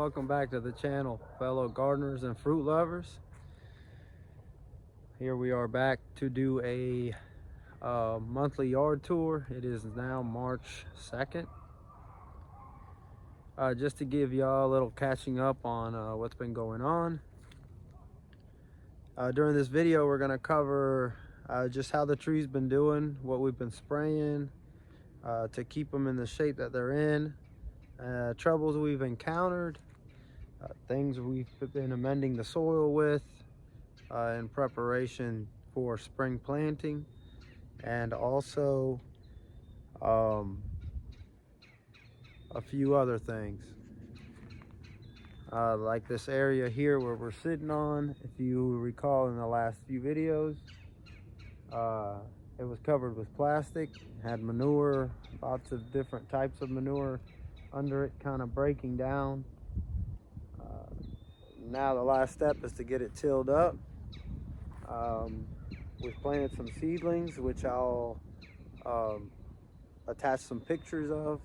welcome back to the channel, fellow gardeners and fruit lovers. Here we are back to do a monthly yard tour. It is now March 2nd. Just to give y'all a little catching up on what's been going on. During this video, we're going to cover just how the trees been doing, what we've been spraying to keep them in the shape that they're in, troubles we've encountered, things we've been amending the soil with in preparation for spring planting, and also a few other things. Like this area here where we're sitting on, if you recall in the last few videos, it was covered with plastic, had manure, lots of different types of manure under it, kind of breaking down. Now the last step is to get it tilled up. We've planted some seedlings, which I'll attach some pictures of,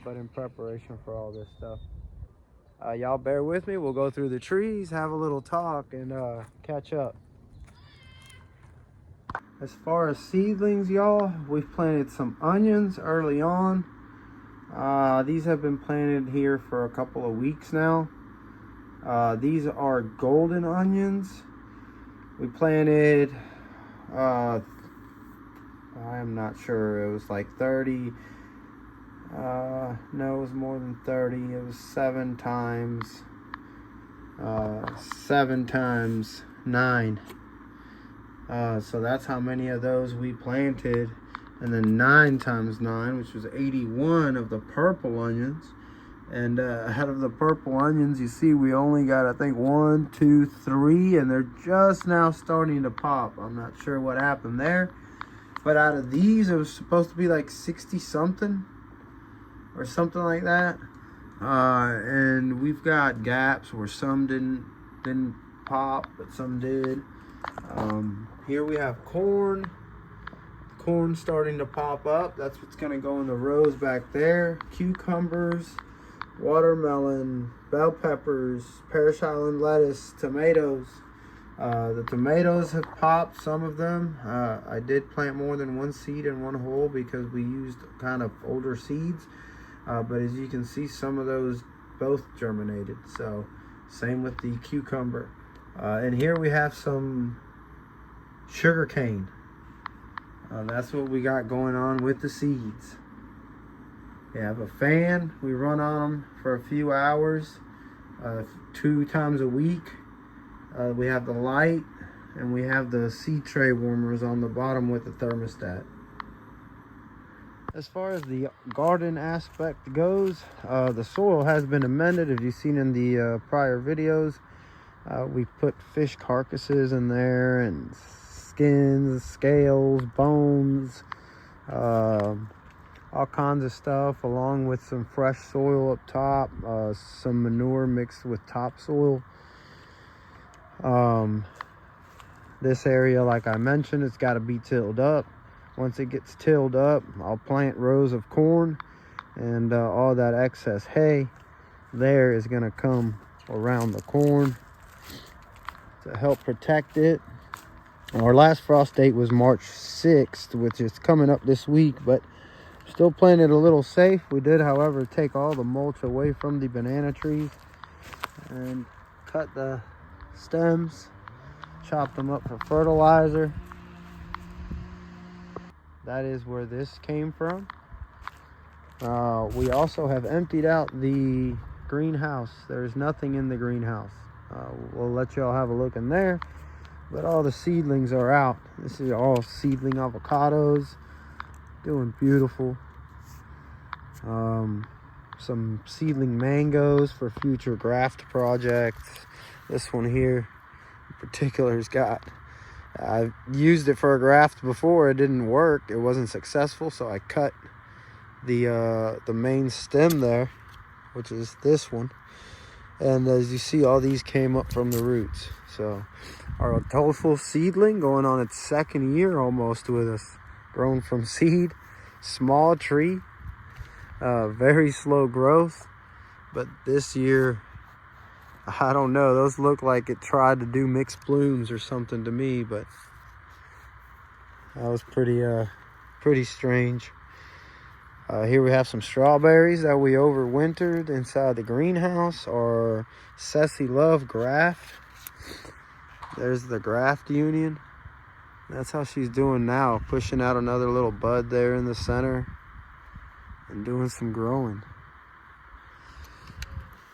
but in preparation for all this stuff. Y'all bear with me, we'll go through the trees, have a little talk, and catch up. As far as seedlings, y'all, we've planted some onions early on. These have been planted here for a couple of weeks now. These are golden onions. We planted, I am not sure, it was like 30, no, it was more than 30, it was 7 times 9. So that's how many of those we planted. And then 9 times 9, which was 81 of the purple onions. And out of the purple onions, you see we only got, I think, 1, 2, 3, and they're just now starting to pop. I'm not sure what happened there. But out of these, it was supposed to be like 60 something or something like that. And we've got gaps where some didn't pop, but some did. Here we have corn. Corn starting to pop up. That's what's going to go in the rows back there. Cucumbers, watermelon, bell peppers, Parrish Island lettuce, tomatoes. The tomatoes have popped, some of them. I did plant more than one seed in one hole because we used kind of older seeds. But as you can see, some of those both germinated. So same with the cucumber. And here we have some sugar cane. That's what we got going on with the seeds. We have a fan. We run on them for a few hours, 2 times a week. We have the light, and we have the seed tray warmers on the bottom with the thermostat. As far as the garden aspect goes, the soil has been amended. As you've seen in the prior videos, we put fish carcasses in there, and skins, scales, bones, all kinds of stuff, along with some fresh soil up top, some manure mixed with topsoil. This area, like I mentioned, it's got to be tilled up. Once it gets tilled up, I'll plant rows of corn, and all that excess hay there is going to come around the corn to help protect it. Our last frost date was March 6th, which is coming up this week, but still playing it a little safe. We did, however, take all the mulch away from the banana trees and cut the stems, chop them up for fertilizer. That is where this came from. We also have emptied out the greenhouse. There's nothing in the greenhouse. We'll let y'all have a look in there. But all the seedlings are out. This is all seedling avocados. Doing beautiful. Some seedling mangoes for future graft projects. This one here in particular has got, I've used it for a graft before. It didn't work. It wasn't successful. So I cut the main stem there, which is this one. And as you see, all these came up from the roots. So our tofu seedling going on its 2nd year almost with us. Grown from seed, small tree, very slow growth. But this year I don't know. Those look like it tried to do mixed blooms or something to me, but that was pretty strange. Here we have some strawberries that we overwintered inside the greenhouse, or Ceci Love graft. There's the graft union. That's how she's doing now, pushing out another little bud there in the center and doing some growing.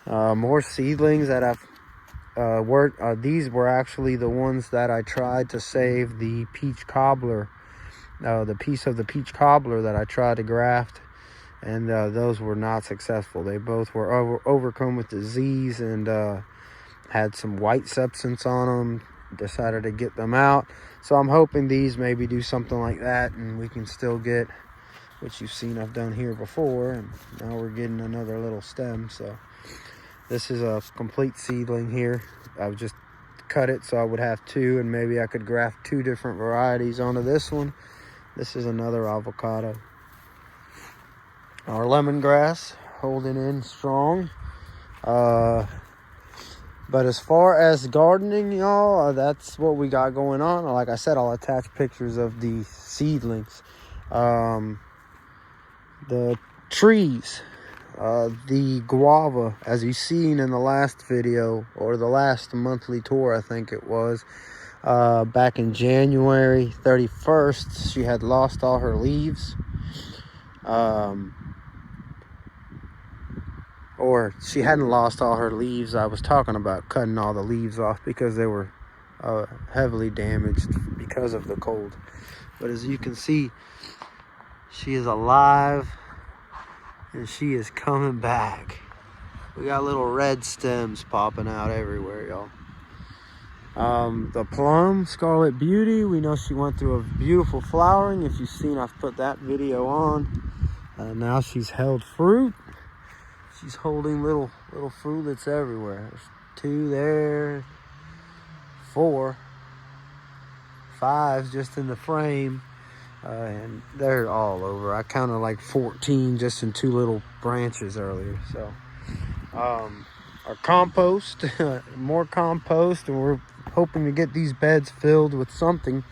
More seedlings that I've these were actually the ones that I tried to save the peach cobbler, the piece of the peach cobbler that I tried to graft, and those were not successful. They both were overcome with disease and had some white substance on them. Decided to get them out, so I'm hoping these maybe do something like that, and we can still get what you've seen I've done here before. And now we're getting another little stem. So this is a complete seedling here. I've just cut it so I would have two, and maybe I could graft two different varieties onto this one. This is another avocado. Our lemongrass holding in strong. But as far as gardening, y'all, that's what we got going on. Like I said, I'll attach pictures of the seedlings. The trees, the guava, as you've seen in the last video, or the last monthly tour, I think it was, back in January 31st, she had lost all her leaves. Or she hadn't lost all her leaves. I was talking about cutting all the leaves off because they were heavily damaged because of the cold. But as you can see, she is alive and she is coming back. We got little red stems popping out everywhere, y'all. The plum, Scarlet Beauty, we know she went through a beautiful flowering. If you've seen, I've put that video on. Now she's held fruit. She's holding little fruitlets everywhere. There's 2 there, 4, 5 just in the frame, and they're all over. I counted like 14 just in 2 little branches earlier. So our compost, more compost, and we're hoping to get these beds filled with something,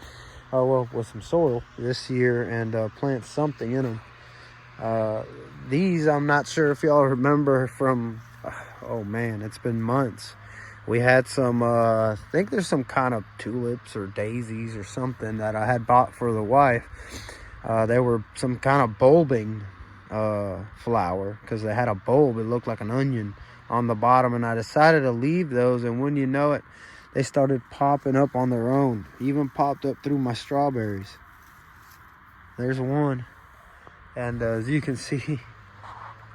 well, with some soil this year, and plant something in them. These, I'm not sure if y'all remember from, oh man, it's been months. We had some, I think there's some kind of tulips or daisies or something that I had bought for the wife. They were some kind of bulbing flower, because they had a bulb. It looked like an onion on the bottom, and I decided to leave those, and when you know it, they started popping up on their own. Even popped up through my strawberries. There's one. And as you can see,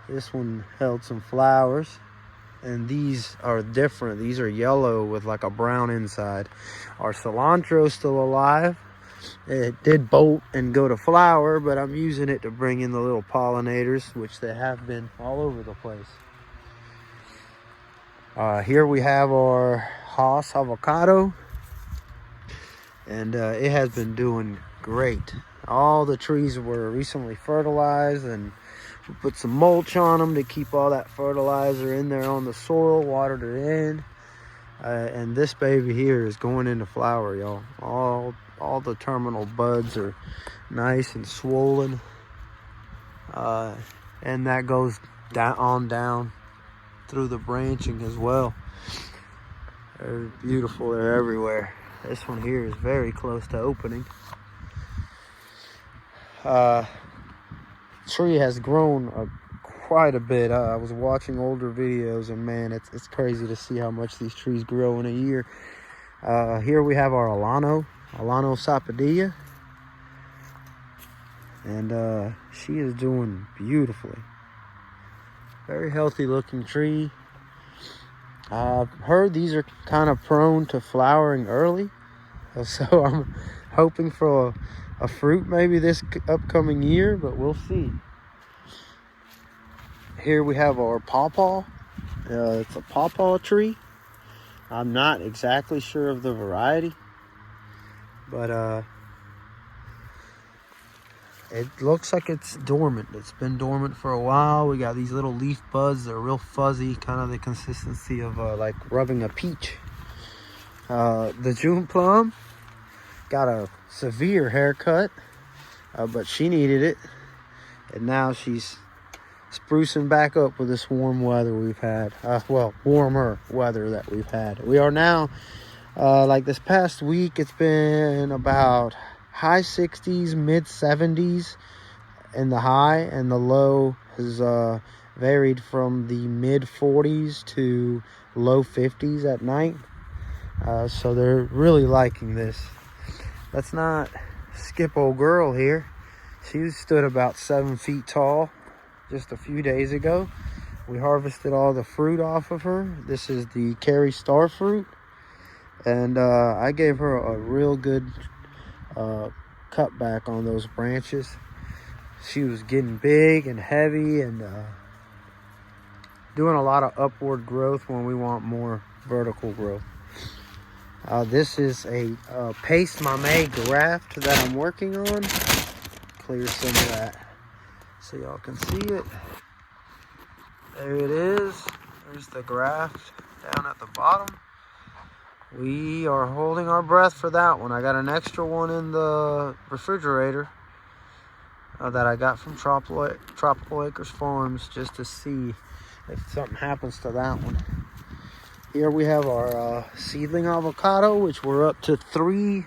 this one held some flowers, and these are different. These are yellow with like a brown inside. Our cilantro is still alive. It did bolt and go to flower, but I'm using it to bring in the little pollinators, which they have been all over the place. Here we have our Hass avocado, and it has been doing great. All the trees were recently fertilized, and we put some mulch on them to keep all that fertilizer in there on the soil, watered it in. And this baby here is going into flower, y'all. All the terminal buds are nice and swollen. And that goes down through the branching as well. They're beautiful, they're everywhere. This one here is very close to opening. Tree has grown quite a bit. I was watching older videos, and man, it's crazy to see how much these trees grow in a year. Here we have our Alano Sapodilla, and she is doing beautifully. Very healthy looking tree. I've heard these are kind of prone to flowering early, so I'm hoping for a fruit maybe this upcoming year, but we'll see. Here we have our pawpaw. It's a pawpaw tree. I'm not exactly sure of the variety, but it looks like it's dormant. It's been dormant for a while. We got these little leaf buds. They're real fuzzy, kind of the consistency of like rubbing a peach. The June plum got a severe haircut, but she needed it. And now she's sprucing back up with this warm weather we've had. Well, warmer weather that we've had. We are now, like this past week, it's been about high 60s, mid 70s in the high, and the low has varied from the mid 40s to low 50s at night. So they're really liking this. Let's not skip old girl here. She stood about 7 feet tall just a few days ago. We harvested all the fruit off of her. This is the Kerry Star fruit, and I gave her a real good cut back on those branches. She was getting big and heavy and doing a lot of upward growth when we want more vertical growth. This is a Pace Mame graft that I'm working on. Clear some of that so y'all can see it. There it is. There's the graft down at the bottom. We are holding our breath for that one. I got an extra one in the refrigerator that I got from Tropical Acres Farms, just to see if something happens to that one. Here we have our seedling avocado, which we're up to 3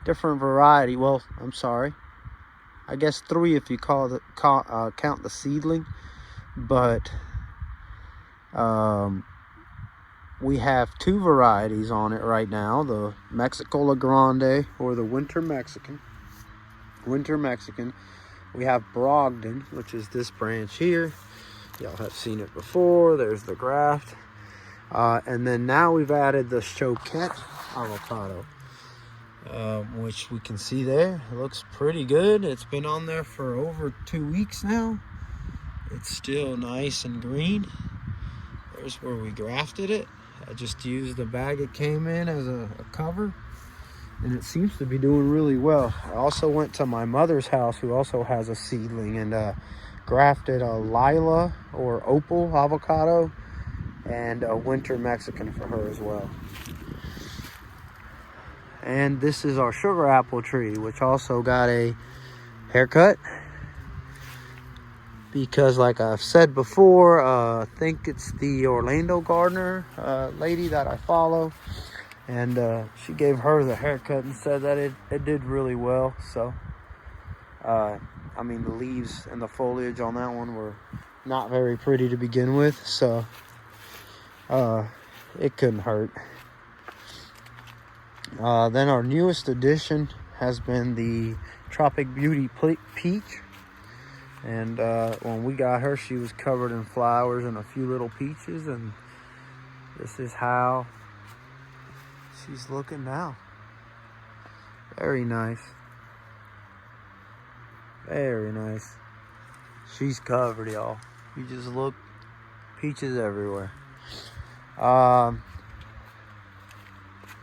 different variety. Well, I'm sorry, I guess 3 if you count the seedling, but we have 2 varieties on it right now: the Mexico La Grande, or the Winter Mexican. We have Brogdon, which is this branch here. Y'all have seen it before. There's the graft. And then now we've added the Choquette avocado, which we can see there. It looks pretty good. It's been on there for over 2 weeks now. It's still nice and green. There's where we grafted it. I just used the bag it came in as a cover, and it seems to be doing really well. I also went to my mother's house, who also has a seedling, and grafted a Lila or Opal avocado and a Winter Mexican for her as well. And this is our sugar apple tree, which also got a haircut, because like I've said before, I think it's the Orlando Gardener lady that I follow, and she gave her the haircut and said that it did really well. So I mean, the leaves and the foliage on that one were not very pretty to begin with, so it couldn't hurt. Then our newest addition has been the Tropic Beauty Peach. And when we got her, she was covered in flowers and a few little peaches. And this is how she's looking now. Very nice. Very nice. She's covered, y'all. You just look, peaches everywhere.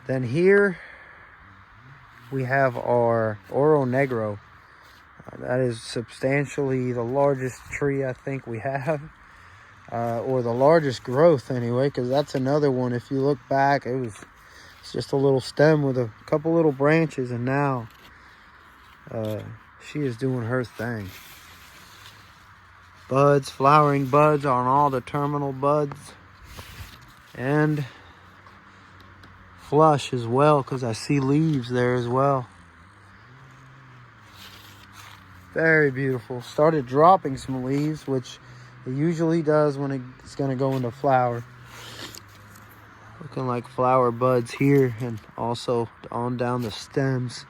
Then here we have our Oro Negro. That is substantially the largest tree I think we have, or the largest growth anyway, because that's another one. If you look back, it's just a little stem with a couple little branches, and now she is doing her thing. Buds, flowering buds on all the terminal buds, and flush as well, because I see leaves there as well. Very beautiful. Started dropping some leaves, which it usually does when it's going to go into flower. Looking like flower buds here, and also on down the stems.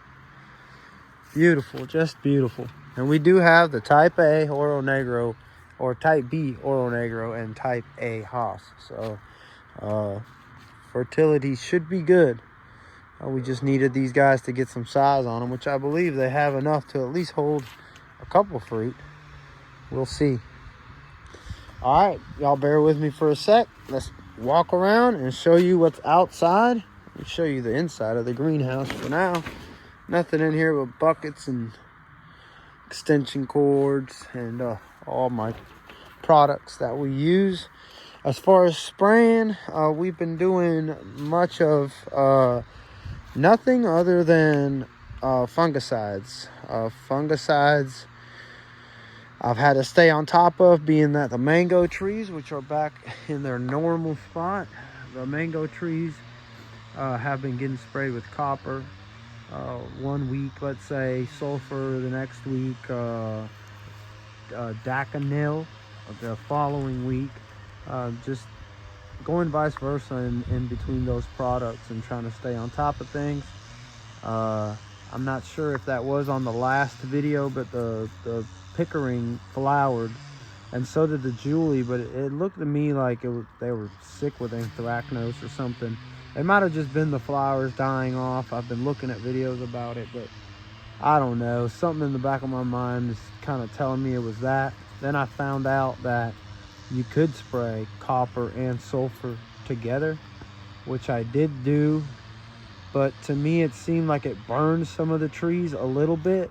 Beautiful, just beautiful. And we do have the Type A Oro Negro, or Type B Oro Negro, and Type A Haas. So fertility should be good. We just needed these guys to get some size on them, which I believe they have enough to at least hold a couple fruit. We'll see. All right, y'all bear with me for a sec. Let's walk around and show you what's outside. Let me show you the inside of the greenhouse for now. Nothing in here but buckets and extension cords, and all my products that we use. As far as spraying, we've been doing much of nothing other than fungicides. Fungicides I've had to stay on top of, being that the mango trees, which are back in their normal spot, the mango trees have been getting sprayed with copper. 1 week, let's say sulfur, the next week Daconil the following week. Just going vice versa in between those products and trying to stay on top of things. I'm not sure if that was on the last video, but the Pickering flowered, and so did the Julie, but it looked to me like they were sick with anthracnose or something. It might have just been the flowers dying off. I've been looking at videos about it, but I don't know. Something in the back of my mind is kind of telling me it was that. Then I found out that you could spray copper and sulfur together, which I did do, but to me it seemed like it burned some of the trees a little bit.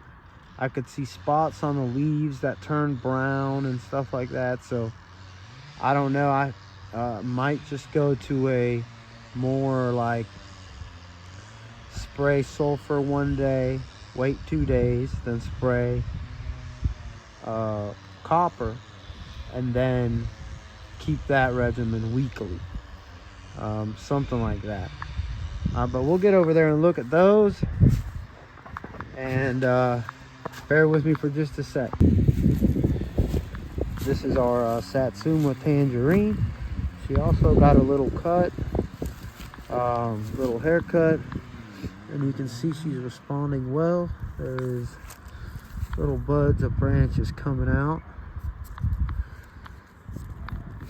I could see spots on the leaves that turned brown and stuff like that. So I don't know. I might just go to a more like spray sulfur 1 day, wait 2 days, then spray copper, and then keep that regimen weekly. Something like that. But we'll get over there and look at those. And bear with me for just a sec. This is our Satsuma Tangerine. She also got a little cut, little haircut, and you can see she's responding well. There's little buds of branches coming out.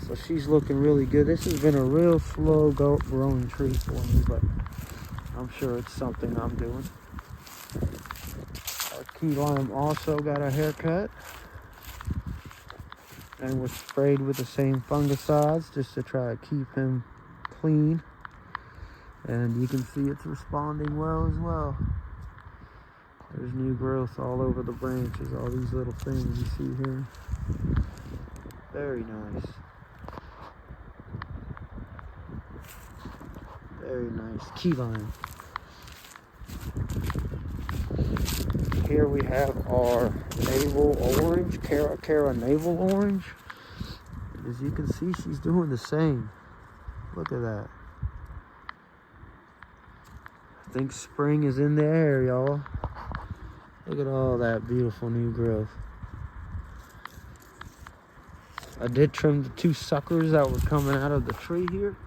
So she's looking really good. This has been a real slow growing tree for me, but I'm sure it's something I'm doing. Our key lime also got a haircut and was sprayed with the same fungicides just to try to keep him clean. And you can see it's responding well as well. There's new growth all over the branches, all these little things you see here. Very nice. Very nice. Key lime. Here we have our navel orange, Cara navel orange. As you can see, she's doing the same. Look at that. I think spring is in the air, y'all. Look at all that beautiful new growth. I did trim the 2 suckers that were coming out of the tree here.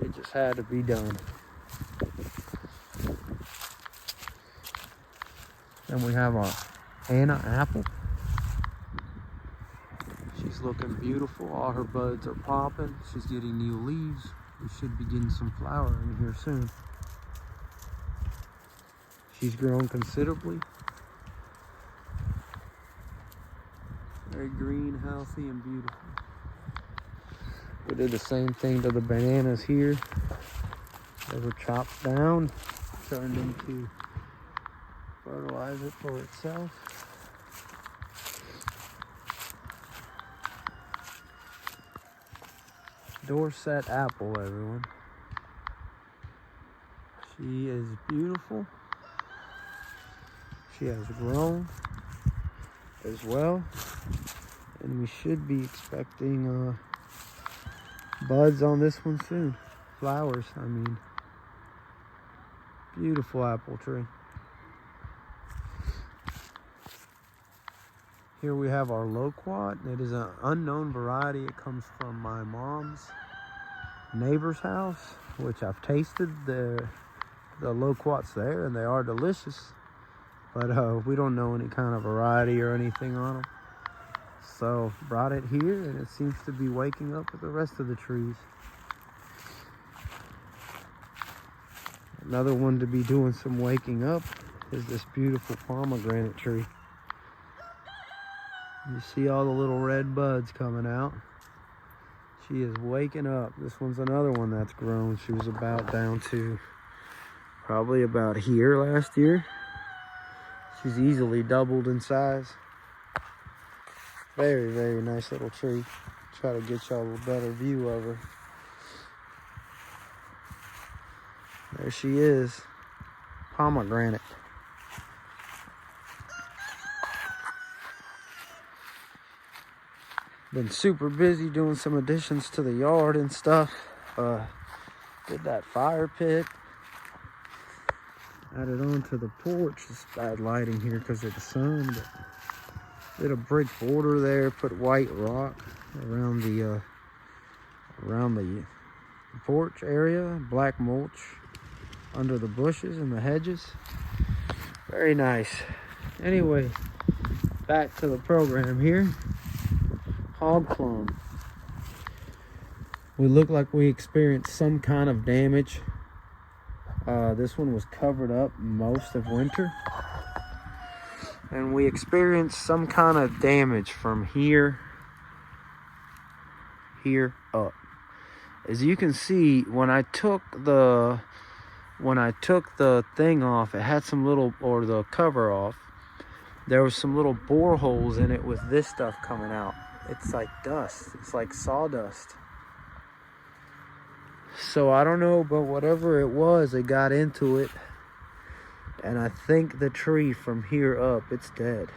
It just had to be done. Then we have our Anna apple. She's looking beautiful. All her buds are popping. She's getting new leaves. We should be getting some flowering here soon. She's grown considerably. Very green, healthy, and beautiful. We did the same thing to the bananas here. They were chopped down, turned into fertilizer for itself. Dorset apple, everyone. She is beautiful. She has grown as well, and we should be expecting buds on this one soon. Flowers, I mean. Beautiful apple tree. Here we have our loquat. It is an unknown variety. It comes from my mom's neighbor's house, which I've tasted the loquats there, and they are delicious. But we don't know any kind of variety or anything on them. So brought it here, and it seems to be waking up with the rest of the trees. Another one to be doing some waking up is this beautiful pomegranate tree. You see all the little red buds coming out. She is waking up. This one's another one that's grown. She was about down to probably about here last year. She's easily doubled in size. Very, very nice little tree. Try to get y'all a better view of her. There she is. Pomegranate. Been super busy doing some additions to the yard and stuff. Did that fire pit. Added on to the porch. It's bad lighting here because of the sun. But did a brick border there. Put white rock around the porch area. Black mulch under the bushes and the hedges. Very nice. Anyway, back to the program here. Hog clone. We look like we experienced some kind of damage. This one was covered up most of winter. And we experienced some kind of damage from here up. As you can see, when I took the thing off, it had some little, or the cover off, there was some little bore holes in it with this stuff coming out. It's like dust. It's like sawdust. So I don't know, but whatever it was, it got into it. And I think the tree from here up, it's dead.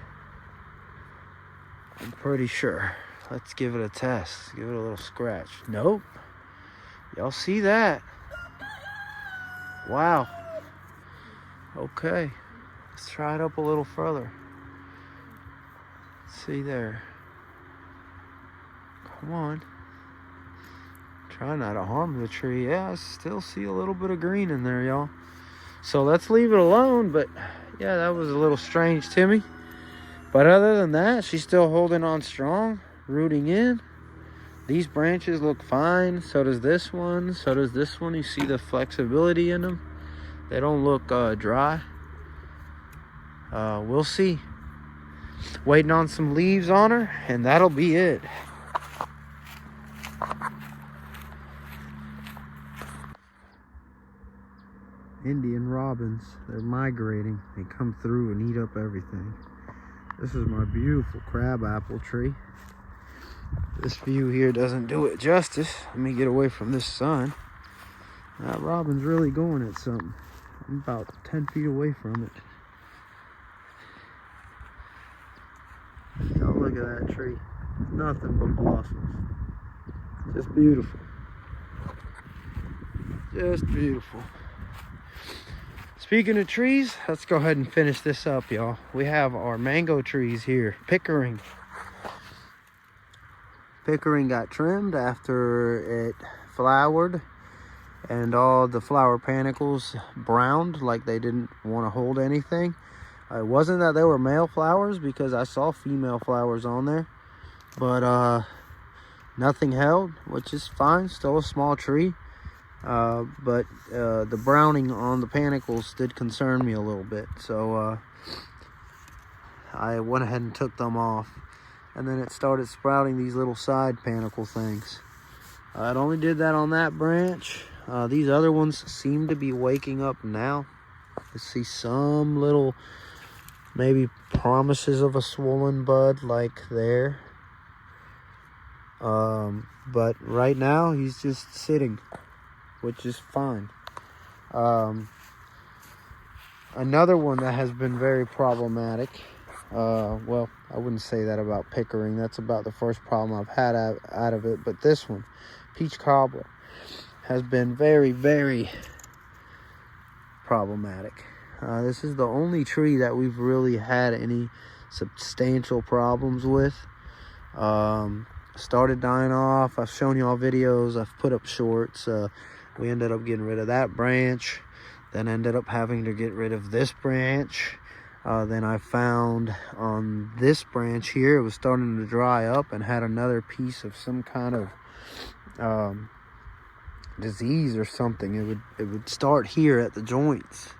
I'm pretty sure. Let's give it a test. Give it a little scratch. Nope. Y'all see that? Wow. Okay. Let's try it up a little further. Let's see there. Come on. Try not to harm the tree. Yeah, I still see a little bit of green in there, y'all. So let's leave it alone. But yeah, that was a little strange to me. But other than that, she's still holding on strong, rooting in. These branches look fine. So does this one. So does this one. You see the flexibility in them. They don't look dry. We'll see. Waiting on some leaves on her, and that'll be it. Indian robins, they're migrating. They come through and eat up everything. This is my beautiful crabapple tree. This view here doesn't do it justice. Let me get away from this sun. That robin's really going at something. I'm about 10 feet away from it. Y'all look at that tree. Nothing but blossoms. Just beautiful. Just beautiful. Speaking of trees, let's go ahead and finish this up, y'all. We have our mango trees here. Pickering. Pickering got trimmed after it flowered, and all the flower panicles browned like they didn't want to hold anything. It wasn't that they were male flowers, because I saw female flowers on there, but nothing held, which is fine. Still a small tree. But the browning on the panicles did concern me a little bit, so I went ahead and took them off, and then it started sprouting these little side panicle things. It only did that on that branch. These other ones seem to be waking up now. I see some little maybe promises of a swollen bud like there, but right now he's just sitting, which is fine. Another one that has been very problematic, well, I wouldn't say that about Pickering. That's about the first problem I've had out of it. But this one, Peach Cobbler, has been very, very problematic. This is the only tree that we've really had any substantial problems with. Started dying off. I've shown you all videos. I've put up shorts. We ended up getting rid of that branch, then ended up having to get rid of this branch. Then I found on this branch here, it was starting to dry up and had another piece of some kind of disease or something. It would start here at the joints.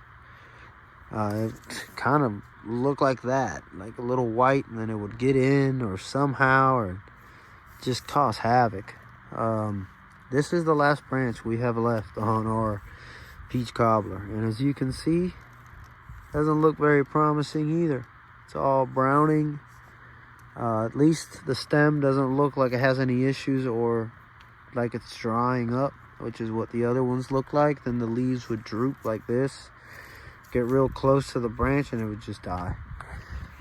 It kind of looked like that, like a little white, and then it would get in or somehow, or just cause havoc. This is the last branch we have left on our Peach Cobbler, and as you can see, Doesn't look very promising either. It's all browning. At least the stem doesn't look like it has any issues or like it's drying up, which is what the other ones look like. Then the leaves would droop like this, get real close to the branch, and it would just die.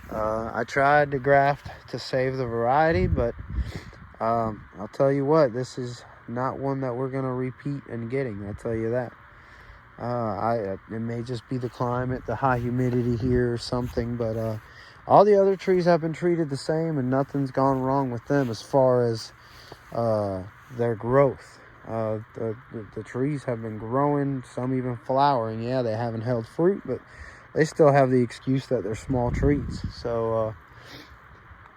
I tried to graft to save the variety, but I'll tell you what, this is not one that we're gonna repeat in getting, I'll tell you that. It may just be the climate, the high humidity here or something, but all the other trees have been treated the same and nothing's gone wrong with them as far as their growth. The trees have been growing, some even flowering. Yeah, they haven't held fruit, but they still have the excuse that they're small trees. So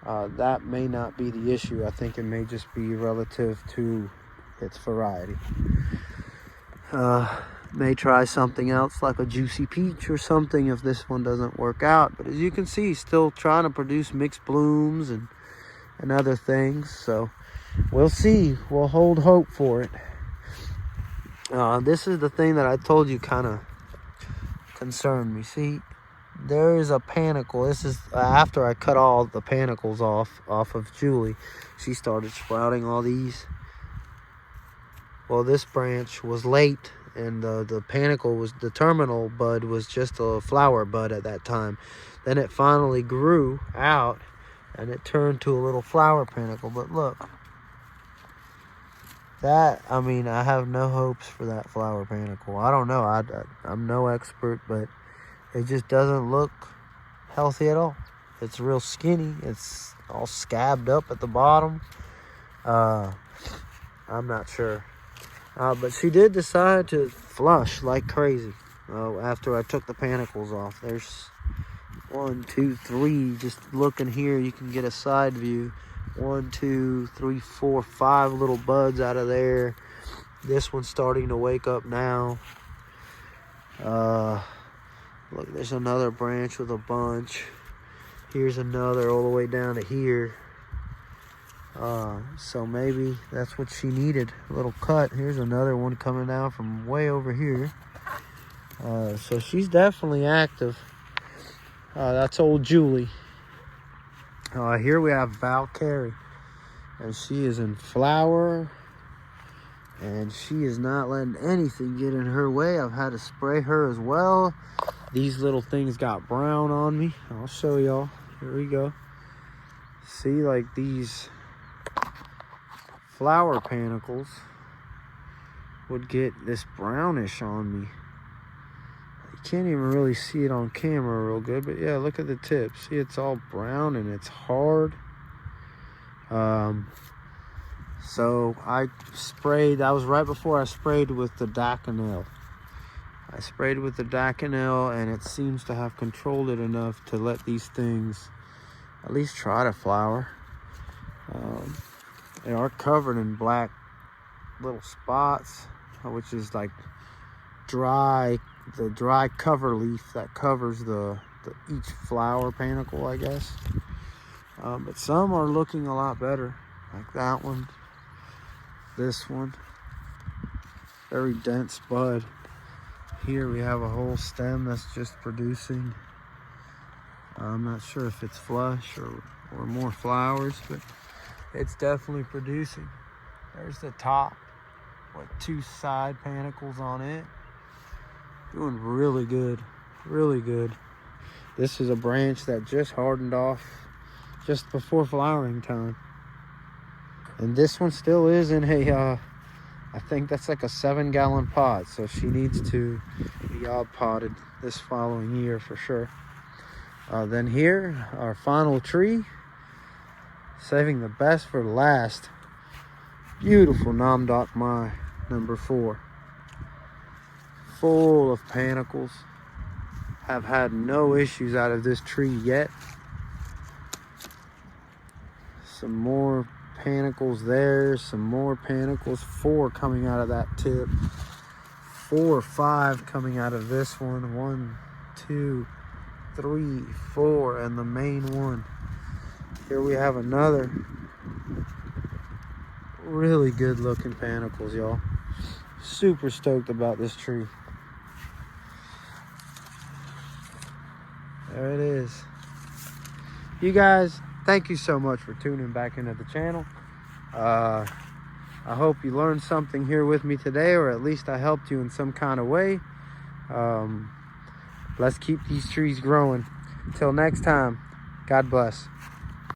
that may not be the issue. I think it may just be relative to its variety. May try something else like a juicy peach or something if this one doesn't work out. But as you can see, still trying to produce mixed blooms and other things. So we'll see. We'll hold hope for it. This is the thing that I told you kind of concerned me. See, there is a panicle. This is after I cut all the panicles off of Julie. She started sprouting all these. Well, this branch was late, and the panicle was, the terminal bud was just a flower bud at that time. Then it finally grew out, and it turned to a little flower panicle. But look, that, I mean, I have no hopes for that flower panicle. I don't know. I'm no expert, but it just doesn't look healthy at all. It's real skinny. It's all scabbed up at the bottom. I'm not sure. But she did decide to flush like crazy after I took the panicles off. There's 1, 2, 3. Just looking here, you can get a side view. 1, 2, 3, 4, 5 little buds out of there. This one's starting to wake up now. Look, there's another branch with a bunch. Here's another all the way down to here. So maybe that's what she needed, a little cut. Here's another one coming down from way over here. So she's definitely active. That's old Julie. Here we have Valkyrie, and she is in flower, and she is not letting anything get in her way. I've had to spray her as well. These little things got brown on me. I'll show y'all. Here we go. See, like these flower panicles would get this brownish on me. You can't even really see it on camera real good, but yeah, look at the tip. See, it's all brown and it's hard. So I sprayed, that was right before I sprayed with the Daconel. I sprayed with the Daconel, and it seems to have controlled it enough to let these things at least try to flower. They are covered in black little spots, which is like the dry cover leaf that covers each flower panicle, I guess. But some are looking a lot better, like that one, this one. Very dense bud. Here we have a whole stem that's just producing. I'm not sure if it's flush or more flowers, but it's definitely producing. There's the top with 2 side panicles on it. Doing really good, really good. This is a branch that just hardened off just before flowering time. And this one still is in a, I think that's like a 7-gallon pot. So she needs to be odd potted this following year for sure. Then here, our final tree. Saving the best for last. Beautiful Nam Doc Mai, number 4. Full of panicles. Have had no issues out of this tree yet. Some more panicles there. Some more panicles. 4 coming out of that tip. 4 or 5 coming out of this one. 1, 2, 3, 4, and the main one. Here we have another really good looking panicles, y'all. Super stoked about this tree. There it is. You guys, thank you so much for tuning back into the channel. I hope you learned something here with me today, or at least I helped you in some kind of way. Let's keep these trees growing. Until next time, God bless.